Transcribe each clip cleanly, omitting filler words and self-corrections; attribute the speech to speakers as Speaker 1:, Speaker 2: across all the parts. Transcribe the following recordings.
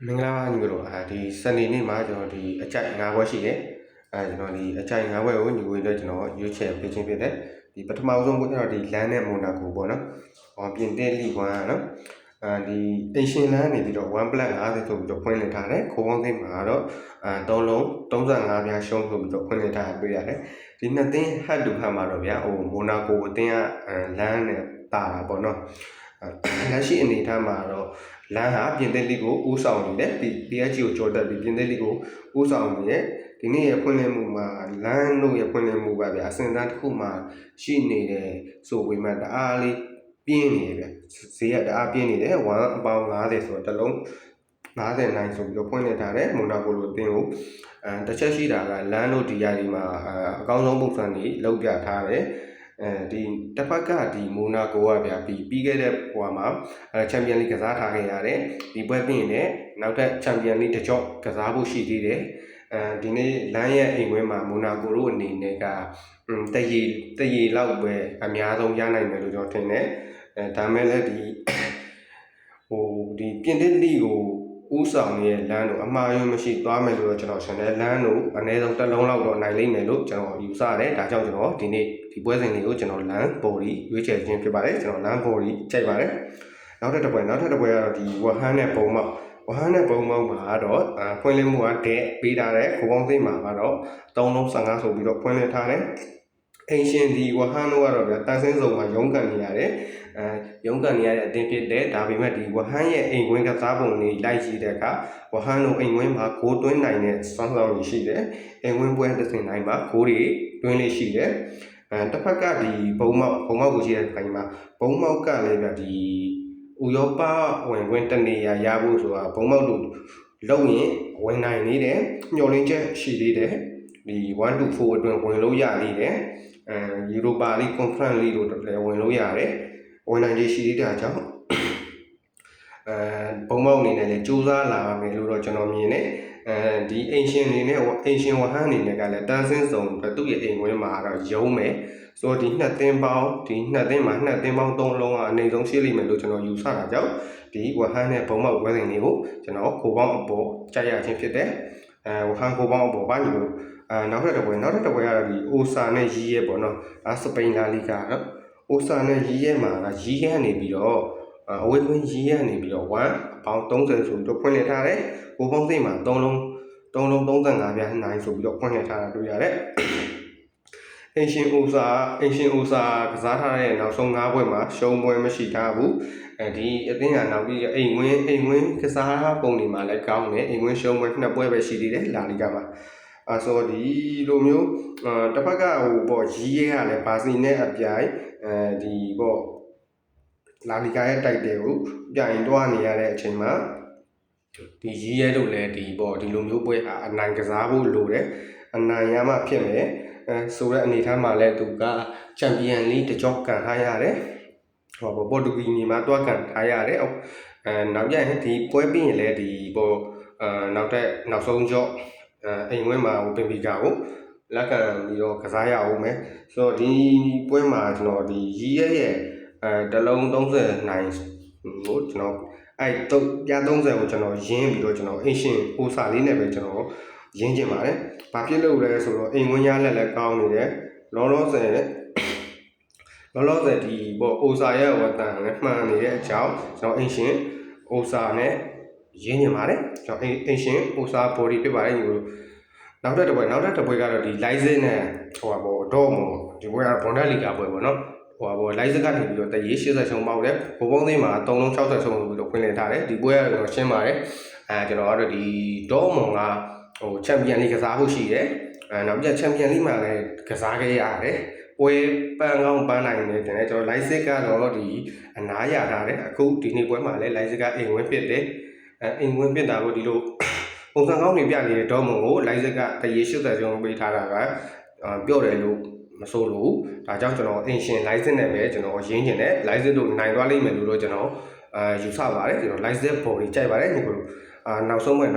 Speaker 1: မင်္ဂလာပါညီတို့ဒီစနေနေ့မှာကျွန်တော်ဒီအကြိုက်၅ဘွဲရှိတယ်ကျွန်တော်ဒီအကြိုက်၅ဘွဲကိုညီကိုတို့ကျွန်တော်ရွေးချယ်ပေးခြင်းဖြစ်တယ်ဒီပထမဆုံးကျွန်တော်ဒီလမ်းနဲ့မိုနာကိုပေါ့နော်ပြင်သစ်လီကွမ်းနော်ဒီအရှင်လမ်းနေပြီးတော့1+50ဆိုပြီးတော့ဖွင့်လှစ်ထားတယ်ခိုးပေါင်းသိမ်းမှာတော့3လုံး35ပြားရှုံးဆိုပြီးတော့ဖွင့်လှစ်ထားတာတွေ့ရတယ်ဒီနှစ်သင်းဟတ်တူဟတ်မှာတော့ဗျာမိုနာကိုအသင်းကလမ်းနဲ့တာတာပေါ့နော်လက်ရှိအနေအထားမှာတော့လမ်းဟာပြင်သစ်လီကိုဦးဆောင်နေတယ် PSG ကိုကြော်တက်ပြီးပြင်သစ်လီကိုဦးဆောင်နေတယ်ဒီနေ့ရဖွင့်လှစ်မှုမှာလမ်းတို့ရဖွင့်လှစ်မှုပါဗျာအစင်တန်းတစ်ခုမှာရှိနေတယ်ဆိုပေမဲ့တအားလေးပြင်းနေတယ်ဗျဈေးကတအားပြင်းနေတယ်1.50ဆိုတော့တစ်လုံး50နိုင်ဆိုပြီးတော့ဖွင့်လှစ်ထားတယ်မိုနာကိုလိုအသင်းကိုတစ်ချက်ရှိတာကလမ်းတို့ဒီယာဒီမှာအကောင်းဆုံးပုံစံတွေလောက်ပြထားတယ်ဒီတစ်ဖက်ကဒီမိုနာကိုကဗျာပြီးခဲ့တဲ့ဟိုမှာချန်ပီယံလိကစားထားခဲ့ရတယ်ဒီပွဲပြီးရင်လည်းနောက်ထပ်ချန်ပီယံလိတစ်ကြော့ကစားဖို့ရှိသေးတယ်ဒီနေ့လမ်းရဲ့အိမ်ဝင်းမှာမိုနာကိုတို့အနေနဲ့ကတရေလောက်ပဲအများဆုံးရနိုင်မယ်လို့ကျွန်တော်ထင်တယ်ဒါမဲ့လည်းဒီပြင်သစ်လိကိုဦးဆောင်ရဲ့လမ်းတို့အမှားယွင်းမရှိသွားမယ်လို့ကျွန်တော်ရှင်းတယ်လမ်းတို့အနည်းဆုံးတစ်လုံးလောက်တော့နိုင်လိမ့်မယ်လို့ကျွန်တော်ယူဆရတယ်ဒါကြောင့်ကျွန်တော်ဒီနေ့ဒီပွဲစဉ်လေးကိုကျွန်တော်လမ်းဘော်ဒီရွေးချယ်ခြင်းဖြစ်ပါတယ်ကျွန်တော်လမ်းဘော်ဒီကြိုက်ပါတယ်နောက်ထပ်တစ်ပွဲကတော့ဒီဝဟန်နဲ့ပုံမောက်မှာတော့ဖွင့်လှစ်မှုကတဲ့ပေးထားတဲ့ခိုးပေါင်းသိမ်းမှာကတော့3.15ဆိုပြီးတော့ဖွင့်လှစ်ထားတယ်အင်ရှင်ဒီဝဟန်တို့ကတော့ဗျာတန်ဆင်းစုံမှာရုံးကန်နေရတယ်ရုံးကန်နေရတဲ့အတင်းဖြစ်တဲ့ဒါပေမဲ့ဒီဝဟန်ရဲ့အိမ်ဝင်းကစားပုံလေးလိုက်ကြည့်တဲ့အခါဝဟန်တို့အိမ်ဝင်းမှာဂိုးသွင်းနိုင်တဲ့စွမ်းဆောင်ရည်ရှိတယ်အိမ်ဝင်းပွဲတစ်စင်တိုင်းမှာဂိုးတွေသွင်းလေးရှိတယ်တစ်ဖက်ကဒီဘုံမောက်ကိုရှိတဲ့ခိုင်မှာဘုံမောက်ကလည်းဗျာဒီဥရောပဝင်ခွင့်တနေရဖို့ဆိုတာဘုံမောက်တို့လုံရင်ဝင်နိုင်နေတယ်ညှော်လင်းချက်ရှိသေးတယ်ဒီ1-4အတွင်းဝင်လို့ရသေးတယ်ယူရိုပါလိကွန်ဖရင့်လိတို့လည်းဝင်လို့ရတယ်ဝင်နိုင်ခြေရှိသေးတာကြောင့်ဘုံမောက်အနေနဲ့လည်းစူးစမ်းလာမယ်လို့တော့ကျွန်တော်မြင်တယ်ဒီအင်ရှင်အနေနဲ့အင်ရှင်ဝဟန်အနေနဲ့ကလည်းတန်းစင်းစုံသူ့ရဲ့အိမ်ဝင်းမှာတော့ရုံးမယ်ဆိုတော့ဒီနှစ်သင်းပေါင်း3လုံးကအနည်းဆုံးရှိလိမ့်မယ်လို့ကျွန်တော်ယူဆတာကြောင့်ဒီဝဟန်နဲ့ဘုံမောက်ပွဲစဉ်တွေကိုကျွန်တော်ခိုးပေါင်းအပေါ်ကြိုက်ရခြင်းဖြစ်တယ်ဝဟန်ခိုးပေါင်းအပေါ်ပါညီတို့နောက်ထပ်တစ်ပွဲကတော့ဒီအိုဆာနဲ့ရီးရဲပေါ့နော်စပိန်လာလီဂါနော်အိုဆာနဲ့ရီးရဲမှာရီးရဲနေပြီးတော့အဝေးကွင်းရီးရဲနေပြီးတော့1.30ဆိုပြီးတော့ဖွင့်လှစ်ထားတယ်ဘိုးပေါင်းသိမ်းမှာ3လုံး35ပြားနိုင်ဆိုပြီးတော့ဖွင့်လှစ်ထားတာတွေ့ရတယ်အင်ရှင်အိုဆာကစားထားတဲ့နောက်ဆုံး5ပွဲမှာရှုံးပွဲမရှိထားဘူးဒီအသင်းကနောက်ပြီးအိမ်ဝင်းကစားပုံတွေမှာလည်းကောင်းတယ်အိမ်ဝင်းရှုံးပွဲ2ပွဲပဲရှိသေးတယ်လာလီဂါမှာဆိုတော့ဒီလိုမျိုးတစ်ဖက်ကရီးရဲကလည်းဘာစီနဲ့အပြိုင်ဒီလာလီဂါရဲ့တိုက်တယ်ကိုပြိုင်တွားနေရတဲ့အချိန်မှာဒီရီးရဲတို့လည်းဒီလိုမျိုးပွဲအနိုင်ကစားဖို့လိုတယ်အနိုင်ရမှဖြစ်မယ်ဆိုတဲ့အနေထားမှာလည်းသူကချန်ပီယံလိတစ်ကြော့ကန်ထားရတယ်ပေါ်တူဂီနီမှာတွားကန်ထားရတယ်နောက်ပြန်ဒီပွဲပြီးရင်လည်းဒီနောက်ဆုံးကြော့အိမ်ဝင်းမှာပင်ပီကာကိုလက်ခံပြီးတော့ကစားရအောင်မယ်ဆိုတော့ဒီပွဲမှာကျွန်တော်ဒီရီးရဲရဲ့တစ်လုံး30နိုင်ကိုကျွန်တော်ပြ30ကိုကျွန်တော်ရင်းပြီးတော့ကျွန်တော်အင်ရှင်အိုဆာလေးနဲ့ပဲကျွန်တော်ရင်းကျင်ပါတယ်။ဘာဖြစ်လို့လဲဆိုတော့အိမ်ဝင်းရလက်လည်းကောင်းနေတယ်။လောလောဆယ်ဒီအိုဆာရဲ့ဝတ္တန်လည်းမှန်နေတဲ့အကြောင်းကျွန်တော်အင်ရှင်အိုဆာနဲ့ရင်းကျင်ပါတယ်။ကျွန်တော်အင်ရှင်အိုဆာဘော်ဒီဖြစ်ပါတယ်ညီတို့။နောက်ထပ်တစ်ပွဲကတော့ဒီလိုက်စစ်နဲ့ဒေါ်မွန်ဒီပွဲကဘွန်ဒက်လီဂါပွဲပေါ့နော်။လိုက်စစ်ကနေပြီးတော့တရေ80ဆုံးပေါက်တယ်ဘိုးပေါင်းသိမ်းမှာ360ဆုံးပြီးတော့ဖွင့်လှစ်ထားတယ်ဒီပွဲကတော့ရှင်းပါတယ်ကျွန်တော်ကတော့ဒီဒေါ်မွန်ကချန်ပီယံလိကစားဖို့ရှိတယ်နောက်ပြချန်ပီယံလိမှာလည်းကစားခဲ့ရတယ်ပွဲပန်းကောင်းပန်းနိုင်နေတယ်ကျွန်တော်လိုက်စစ်ကတော့ဒီအနားရထားတယ်အခုဒီနေ့ပွဲမှာလည်းလိုက်စစ်ကအိမ်ဝင်းဖြစ်တယ်အိမ်ဝင်းဖြစ်တာကိုဒီလိုပုံစံကောင်းတွေပြနေတဲ့ဒေါ်မွန်ကိုလိုက်စစ်ကတရေ80ဆုံးပေးထားတာကပြော့တယ်လို့မဆိုလို့ဒါကြောင့်ကျွန်တော်အင်ရှင်လိုက်စစ်နဲ့ပဲကျွန်တော်ရင်းကျင်တယ်လိုက်စစ်တို့နိုင်သွားလိမ့်မယ်လို့တော့ကျွန်တော်ယူဆပါတယ်ကျွန်တော်လိုက်စစ်ပေါ်ကြီးကြိုက်ပါတယ်ဒီလိုနောက်ဆုံးပွဲ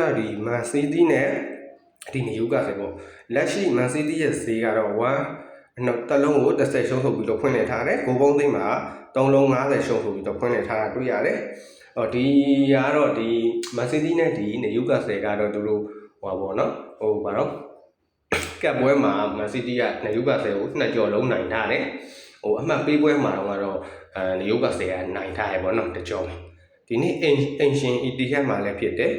Speaker 1: ကဒီမန်စီးတီးနဲ့ဒီနယူကာဆယ်ပေါ့လက်ရှိမန်စီးတီးရဲ့ဈေးကတော့တစ်လုံးကို30ရှုံးဆိုပြီးတော့ဖွင့်လှစ်ထားတယ်ဂိုးပေါင်းသိမ်းမှာ3လုံး50ရှုံးဆိုပြီးတော့ဖွင့်လှစ်ထားတာတွေ့ရတယ် ဒီကတော့ဒီမန်စီးတီးနဲ့ဒီနယူကာဆယ်ကတော့သူတို့ဟိုပါပေါ့နော်ဘာတော့ကပ်ပွဲမှာမန်စီးတီးကနယူကာဆယ်ကို2ကြော်လုံးနိုင်ထားတယ်အမှတ်ပေးပွဲမှာတော့နယူကာဆယ်ကနိုင်ထားရပေါ့နော်1ကြော်ဒီနေ့အင်ရှင် ETH မှာလည်းဖြစ်တယ်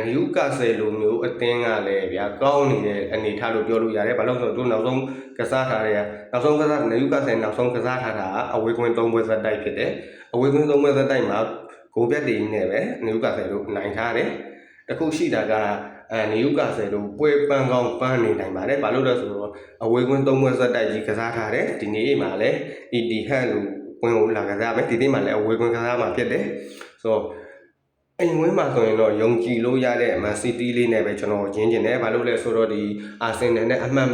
Speaker 1: နယူကာဆယ်လိုမျိုးအသင်းကလည်းဗျာကောင်းနေတဲ့အနေထားလို့ပြောလို့ရတယ်ဘာလို့ဆိုတော့သူနောက်ဆုံးကစားထားတဲ့နောက်ဆုံးကစားနယူကာဆယ်နောက်ဆုံးကစားထားတာအဝေးကွင်း3ပွဲဆက်တိုက်ဖြစ်တယ်အဝေးကွင်း3ပွဲဆက်တိုက်မှာဂိုးပြတ်တည်နေပဲနယူကာဆယ်တို့နိုင်ထားတယ်တခုရှိတာကနယူကာဆယ်တို့ပွဲပန်းကောင်းပန်းနေနိုင်ပါတယ်ဘာလို့လဲဆိုတော့အဝေးကွင်း3ပွဲဆက်တိုက်ကြီးကစားထားတယ်ဒီနေ့မှာလည်း ETH လို့ကွင်းကိုလာကစားမယ်ဒီနေ့မှာလည်းအဝေးကွင်းကစားမှာဖြစ်တယ်ဆိုတော့အိမ်ဝင်းမှာဆိုရင်တော့ယုံကြည်လို့ရတဲ့မန်စီးတီးလေးနဲ့ပဲကျွန်တော်ရင်းကျင်တယ်ဘာလို့လဲဆိုတော့ဒီအာဆင်နယ်နဲ့အမှတ်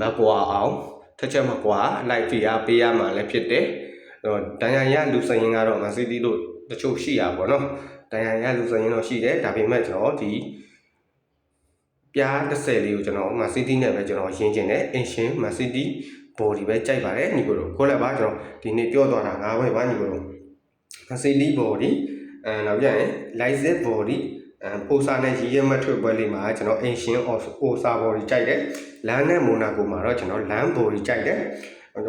Speaker 1: မကွာအောင်တစ်ချက်မကွာလိုက်ဖီအားပေးရမှာလည်းဖြစ်တယ်ဒဏ်ရာရလူစရင်ကတော့မန်စီးတီးတို့တချို့ရှိရပါတော့ဒဏ်ရာရလူစရင်တော့ရှိတယ်ဒါပေမဲ့ကျွန်တော်ဒီပြား30လေးကိုကျွန်တော်မန်စီးတီးနဲ့ပဲကျွန်တော်ရင်းကျင်တယ်အင်ရှင်မန်စီးတီးဘော်ဒီပဲကြိုက်ပါတယ်ညီကိုတို့ခေါ်လိုက်ပါကျွန်တော်ဒီနေ့ပြောသွားတာ9ဘက်ပါညီကိုတို့မန်စီးတီးဘော်ဒီနောက်ပြန်ရင် live body ပိုစာနဲ့ရီးရဲမထွက်ပွဲလေးမှာကျွန်တော် ancient of osa body ကြိုက်တယ်လမ်းနဲ့မိုနာကိုမှာတော့ကျွန်တော် land body ကြိုက်တယ်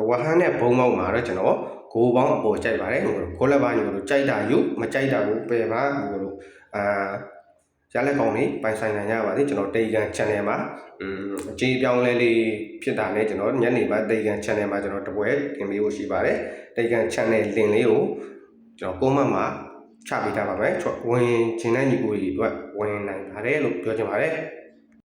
Speaker 1: ဝဟန်းနဲ့ဘုံမောက်မှာတော့ကျွန်တော်ဂိုးပေါင်းအပေါ်ကြိုက်ပါတယ်ကိုလက်ပါညီတို့ကြိုက်တာယူမကြိုက်တာကိုပယ်ပါညီတို့ရလက်ကောင်းလေးပိုင်ဆိုင်နိုင်ရပါသေးကျွန်တော်တေကန် channel မှာအကြေးပြောင်းလဲလေးဖြစ်တာနဲ့ကျွန်တော်ညနေမှာတေကန် channel မှာကျွန်တော်တပွဲတင်ပေးဖို့ရှိပါတယ်တေကန် channel link လေးကိုကျွန်တော် comment မှာချပေးထားပါမယ်ဝင်ခြင်းတဲ့ညီကိုတွေအတွက်ဝင်နိုင်ပါတယ်လို့ပြောချင်ပါတယ်